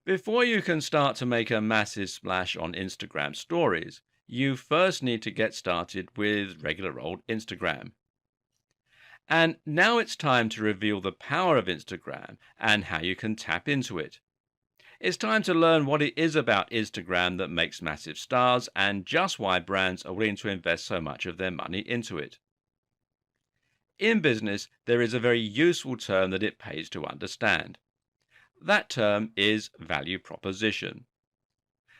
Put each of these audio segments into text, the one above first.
Before you can start to make a massive splash on Instagram stories, you first need to get started with regular old Instagram. And now it's time to reveal the power of Instagram and how you can tap into it. It's time to learn what it is about Instagram that makes massive stars and just why brands are willing to invest so much of their money into it. In business, there is a very useful term that it pays to understand. That term is value proposition.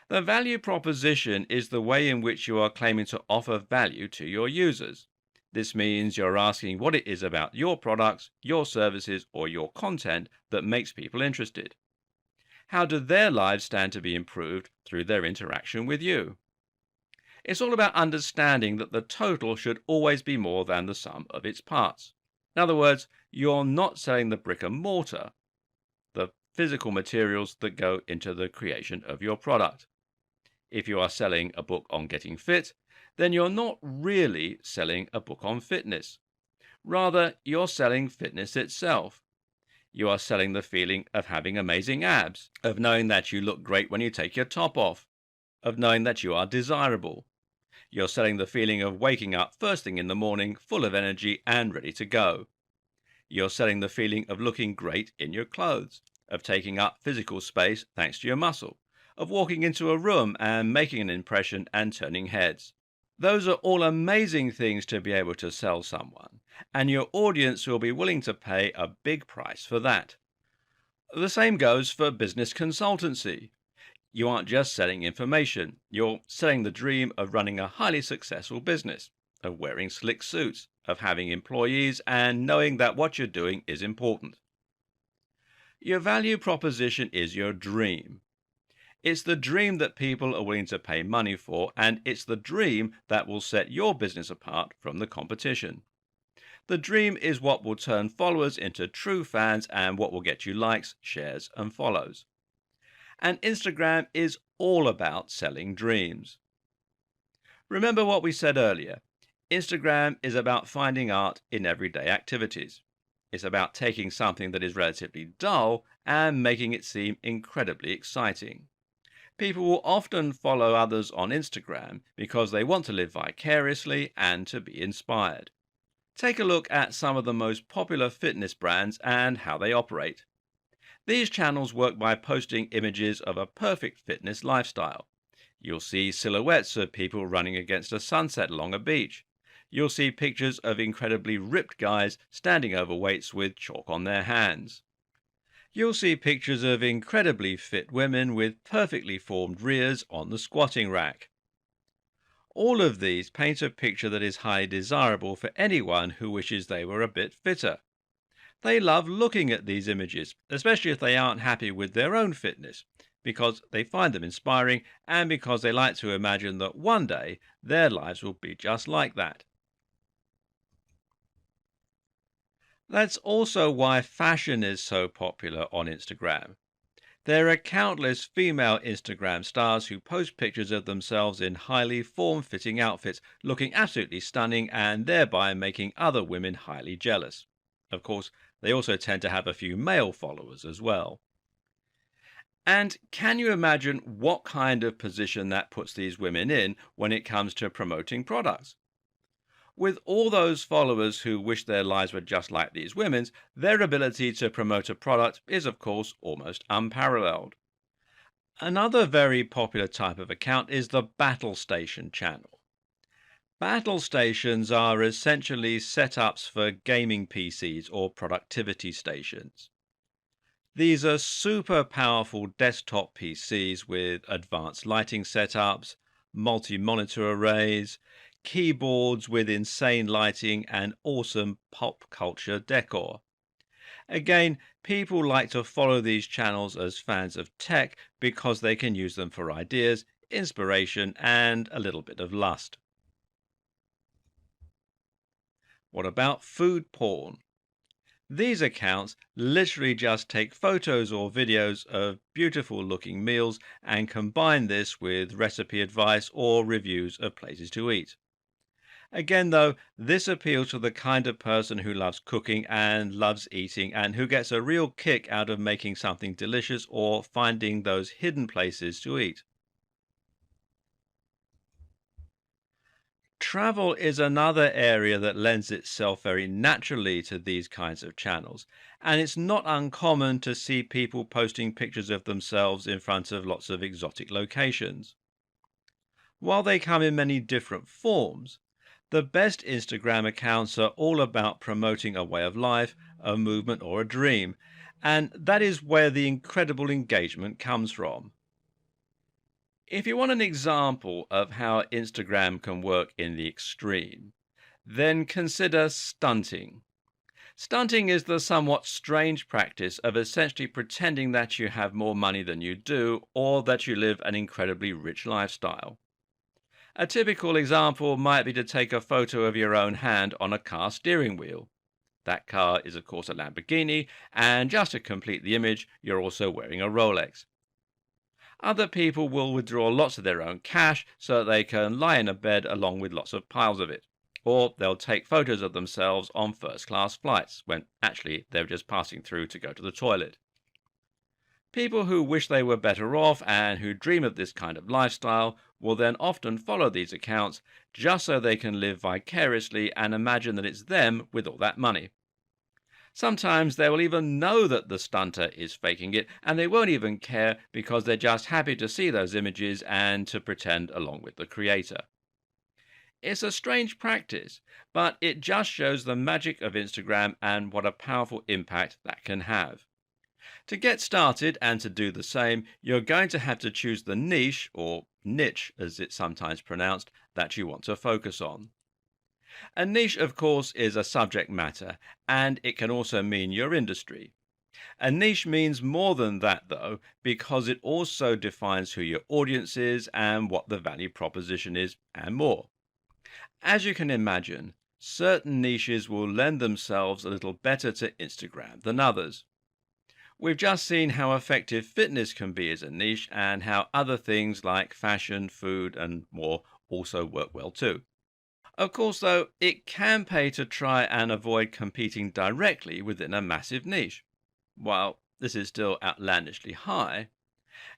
The value proposition is the way in which you are claiming to offer value to your users. This means you're asking what it is about your products, your services, or your content that makes people interested. How do their lives stand to be improved through their interaction with you? It's all about understanding that the total should always be more than the sum of its parts. In other words, you're not selling the brick and mortar, the physical materials that go into the creation of your product. If you are selling a book on getting fit, then you're not really selling a book on fitness. Rather, you're selling fitness itself. You are selling the feeling of having amazing abs, of knowing that you look great when you take your top off, of knowing that you are desirable. You're selling the feeling of waking up first thing in the morning, full of energy and ready to go. You're selling the feeling of looking great in your clothes, of taking up physical space thanks to your muscle, of walking into a room and making an impression and turning heads. Those are all amazing things to be able to sell someone, and your audience will be willing to pay a big price for that. The same goes for business consultancy. You aren't just selling information, you're selling the dream of running a highly successful business, of wearing slick suits, of having employees, and knowing that what you're doing is important. Your value proposition is your dream. It's the dream that people are willing to pay money for, and it's the dream that will set your business apart from the competition. The dream is what will turn followers into true fans and what will get you likes, shares, and follows. And Instagram is all about selling dreams. Remember what we said earlier. Instagram is about finding art in everyday activities. It's about taking something that is relatively dull and making it seem incredibly exciting. People will often follow others on Instagram because they want to live vicariously and to be inspired. Take a look at some of the most popular fitness brands and how they operate. These channels work by posting images of a perfect fitness lifestyle. You'll see silhouettes of people running against a sunset along a beach. You'll see pictures of incredibly ripped guys standing over weights with chalk on their hands. You'll see pictures of incredibly fit women with perfectly formed rears on the squatting rack. All of these paint a picture that is highly desirable for anyone who wishes they were a bit fitter. They love looking at these images, especially if they aren't happy with their own fitness, because they find them inspiring and because they like to imagine that one day their lives will be just like that. That's also why fashion is so popular on Instagram. There are countless female Instagram stars who post pictures of themselves in highly form-fitting outfits, looking absolutely stunning and thereby making other women highly jealous. Of course, they also tend to have a few male followers as well. And can you imagine what kind of position that puts these women in when it comes to promoting products? With all those followers who wish their lives were just like these women's, their ability to promote a product is, of course, almost unparalleled. Another very popular type of account is the battle station channel. Battle stations are essentially setups for gaming PCs or productivity stations. These are super powerful desktop PCs with advanced lighting setups, multi-monitor arrays, keyboards with insane lighting and awesome pop culture decor. Again, people like to follow these channels as fans of tech because they can use them for ideas, inspiration, and a little bit of lust. What about food porn? These accounts literally just take photos or videos of beautiful looking meals and combine this with recipe advice or reviews of places to eat. Again, though, this appeals to the kind of person who loves cooking and loves eating and who gets a real kick out of making something delicious or finding those hidden places to eat. Travel is another area that lends itself very naturally to these kinds of channels, and it's not uncommon to see people posting pictures of themselves in front of lots of exotic locations. While they come in many different forms, the best Instagram accounts are all about promoting a way of life, a movement, or a dream, and that is where the incredible engagement comes from. If you want an example of how Instagram can work in the extreme, then consider stunting. Stunting is the somewhat strange practice of essentially pretending that you have more money than you do or that you live an incredibly rich lifestyle. A typical example might be to take a photo of your own hand on a car steering wheel. That car is, of course, a Lamborghini, and just to complete the image, you're also wearing a Rolex. Other people will withdraw lots of their own cash so that they can lie in a bed along with lots of piles of it. Or they'll take photos of themselves on first class flights when actually they're just passing through to go to the toilet. People who wish they were better off and who dream of this kind of lifestyle will then often follow these accounts just so they can live vicariously and imagine that it's them with all that money. Sometimes they will even know that the stunter is faking it, and they won't even care because they're just happy to see those images and to pretend along with the creator. It's a strange practice, but it just shows the magic of Instagram and what a powerful impact that can have. To get started and to do the same, you're going to have to choose the niche, or niche as it's sometimes pronounced, that you want to focus on. A niche, of course, is a subject matter, and it can also mean your industry. A niche means more than that, though, because it also defines who your audience is and what the value proposition is, and more. As you can imagine, certain niches will lend themselves a little better to Instagram than others. We've just seen how effective fitness can be as a niche and how other things like fashion, food, and more also work well too. Of course, though, it can pay to try and avoid competing directly within a massive niche. While this is still outlandishly high,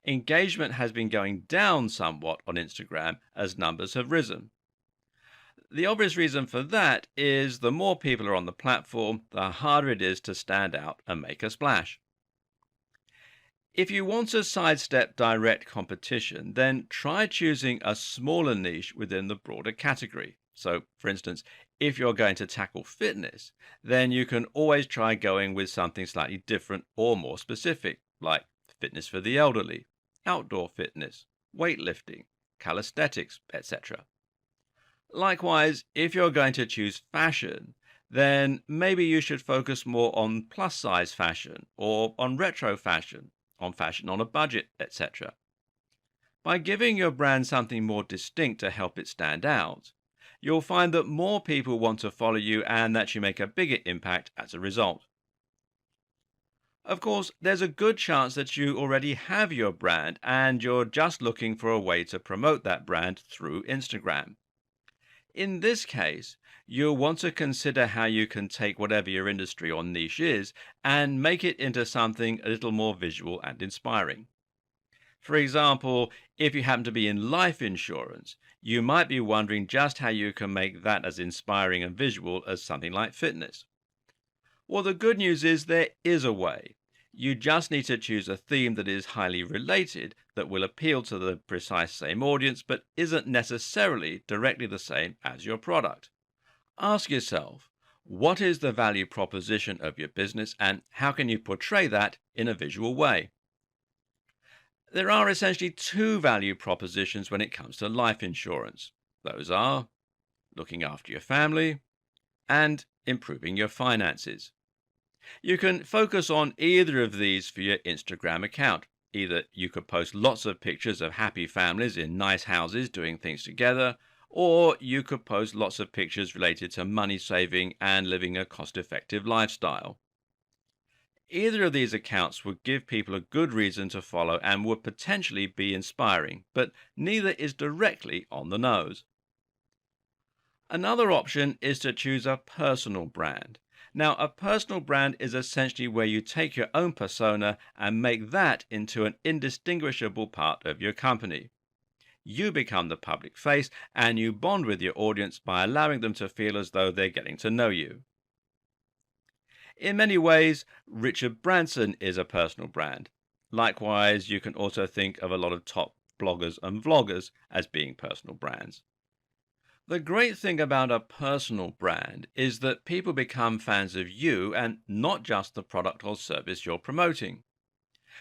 engagement has been going down somewhat on Instagram as numbers have risen. The obvious reason for that is the more people are on the platform, the harder it is to stand out and make a splash. If you want to sidestep direct competition, then try choosing a smaller niche within the broader category. So, for instance, if you're going to tackle fitness, then you can always try going with something slightly different or more specific, like fitness for the elderly, outdoor fitness, weightlifting, calisthenics, etc. Likewise, if you're going to choose fashion, then maybe you should focus more on plus size fashion or on retro fashion, on fashion on a budget, etc. By giving your brand something more distinct to help it stand out, you'll find that more people want to follow you and that you make a bigger impact as a result. Of course, there's a good chance that you already have your brand and you're just looking for a way to promote that brand through Instagram. In this case, you'll want to consider how you can take whatever your industry or niche is and make it into something a little more visual and inspiring. For example, if you happen to be in life insurance, you might be wondering just how you can make that as inspiring and visual as something like fitness. Well, the good news is there is a way. You just need to choose a theme that is highly related, that will appeal to the precise same audience, but isn't necessarily directly the same as your product. Ask yourself, what is the value proposition of your business and how can you portray that in a visual way? There are essentially two value propositions when it comes to life insurance. Those are looking after your family and improving your finances. You can focus on either of these for your Instagram account. Either you could post lots of pictures of happy families in nice houses doing things together, or you could post lots of pictures related to money saving and living a cost-effective lifestyle. Either of these accounts would give people a good reason to follow and would potentially be inspiring, but neither is directly on the nose. Another option is to choose a personal brand. Now, a personal brand is essentially where you take your own persona and make that into an indistinguishable part of your company. You become the public face and you bond with your audience by allowing them to feel as though they're getting to know you. In many ways, Richard Branson is a personal brand. Likewise, you can also think of a lot of top bloggers and vloggers as being personal brands. The great thing about a personal brand is that people become fans of you and not just the product or service you're promoting.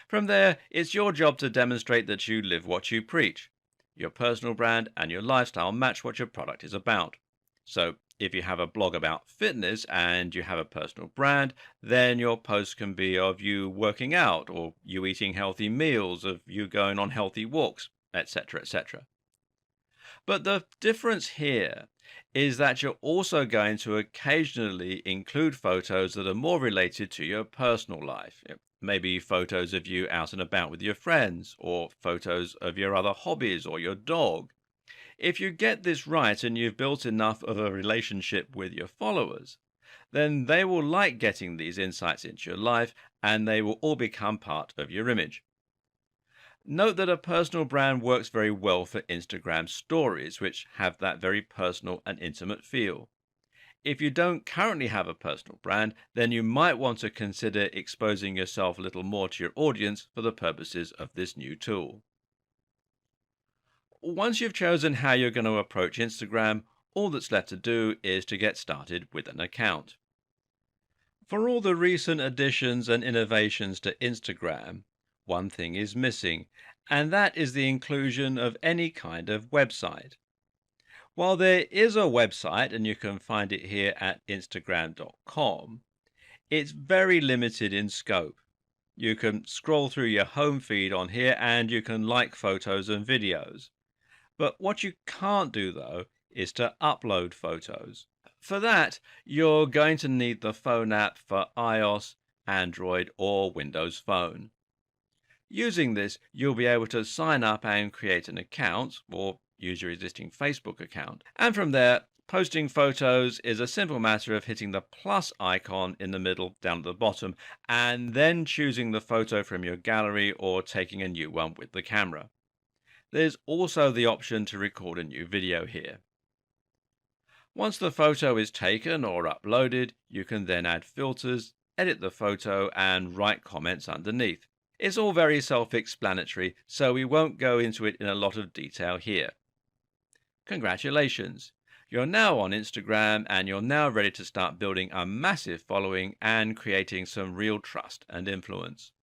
From there, it's your job to demonstrate that you live what you preach. Your personal brand and your lifestyle match what your product is about. So, if you have a blog about fitness and you have a personal brand, then your post can be of you working out, or you eating healthy meals, of you going on healthy walks, etc., etc. But the difference here is that you're also going to occasionally include photos that are more related to your personal life. Maybe photos of you out and about with your friends, or photos of your other hobbies or your dog. If you get this right and you've built enough of a relationship with your followers, then they will like getting these insights into your life and they will all become part of your image. Note that a personal brand works very well for Instagram stories, which have that very personal and intimate feel. If you don't currently have a personal brand, then you might want to consider exposing yourself a little more to your audience for the purposes of this new tool. Once you've chosen how you're going to approach Instagram, all that's left to do is to get started with an account. For all the recent additions and innovations to Instagram, one thing is missing, and that is the inclusion of any kind of website. While there is a website, and you can find it here at instagram.com, it's very limited in scope. You can scroll through your home feed on here and you can like photos and videos. But what you can't do, though, is to upload photos. For that, you're going to need the phone app for iOS, Android, or Windows Phone. Using this, you'll be able to sign up and create an account, or use your existing Facebook account. And from there, posting photos is a simple matter of hitting the plus icon in the middle down at the bottom, and then choosing the photo from your gallery or taking a new one with the camera. There's also the option to record a new video here. Once the photo is taken or uploaded, you can then add filters, edit the photo, and write comments underneath. It's all very self-explanatory, so we won't go into it in a lot of detail here. Congratulations! You're now on Instagram and you're now ready to start building a massive following and creating some real trust and influence.